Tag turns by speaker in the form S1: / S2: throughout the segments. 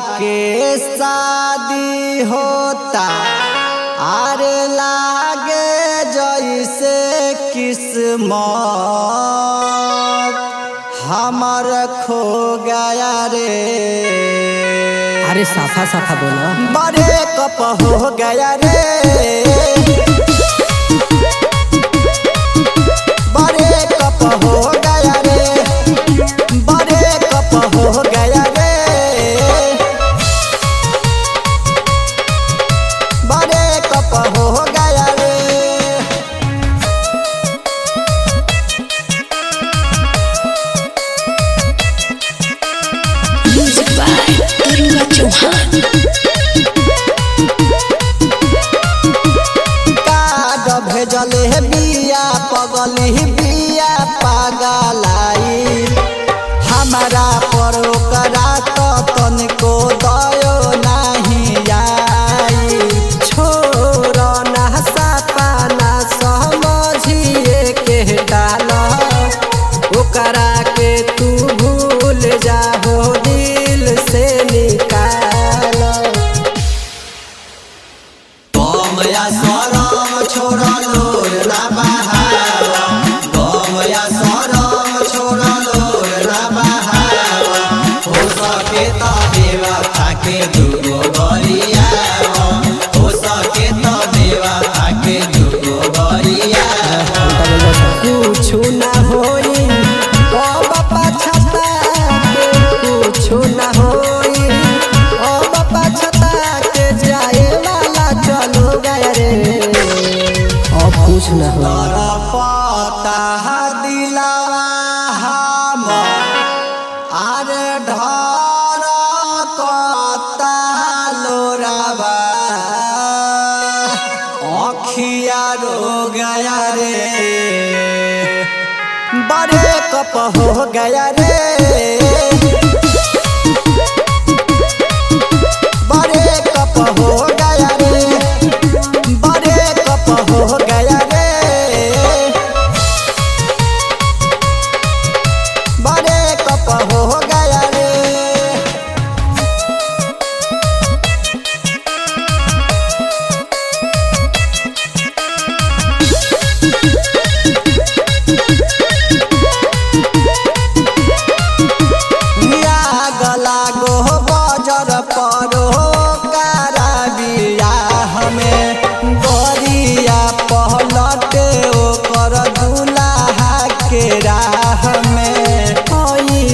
S1: के शादी होता अरे लागे जैसे किस्मत हमर खो गया रे।
S2: अरे साफा साफा बोलो।
S1: बड़े कप हो गया रे, बड़े कप हो गया रे, बड़े कप हो गया रे, बड़े कप हो गया रे।
S3: Music by Aruna Chauhan।
S1: भेजले बिया पगली बिया पागलाई हमारा पर ओकरा तो तनिको दयो नहीं आई। छोड़ ना सपना समझिए के डाल ओकरा के तू भूल जाहो दिल से निकाल। गमया सरम छोड़ लोर ना बहावा, गमया सरम छोड़ लोर ना बहावा, हो सके तो देवा खाके दुगो गरियावा, हो सके तो देवा खाके दुगो गरियावा। कुछु ना होई ओ बापा छता के, कुछु ना होई ओ बापा छता के, जाए वाला चलो गया रे।
S2: अब कुछ न हो।
S1: पता दिलावा हम अरे ढर कता लोरावा अखिया रो गया रे। बड़े कप हो गया रे, बड़े कप हो गया रे, बड़े कप हो गया रे, बड़े कप हो गया रे। गला गो बजर परो कारा बिया हमें गोरिया पहलटे ओकर दुल्हा के राह में।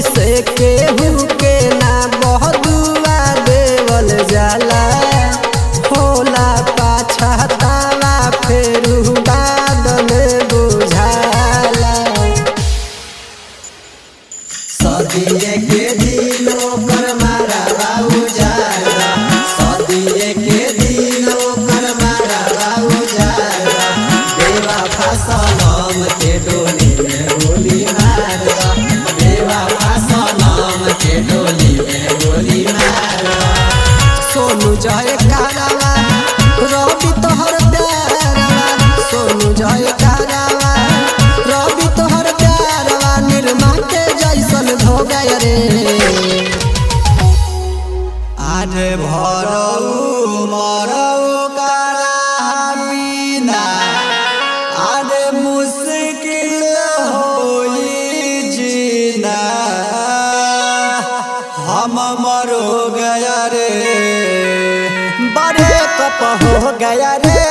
S1: से केहू के ना बहदुआ देवल जाला होला पाछतावा फेरू बाद में बुझाला। सदिए के दिनो पर मारा बाबू जाला, सदिए के दिनो पर मारा बाबू जाला, देवा फसलम के डोली में गोली मारा, देवा फसलम के डोली में गोली मारा। सोनू जय कारवा रवि तोहर प्यारवा, सोनू जय कारवा रवि तोहर प्यारवा, निर्मा के जैसन हो गया रे। आरे भरऊ मरऊ करा बिना आरे मुश्किल होई जीना, हम मरो गया रे। बड़े कप हो गया रे।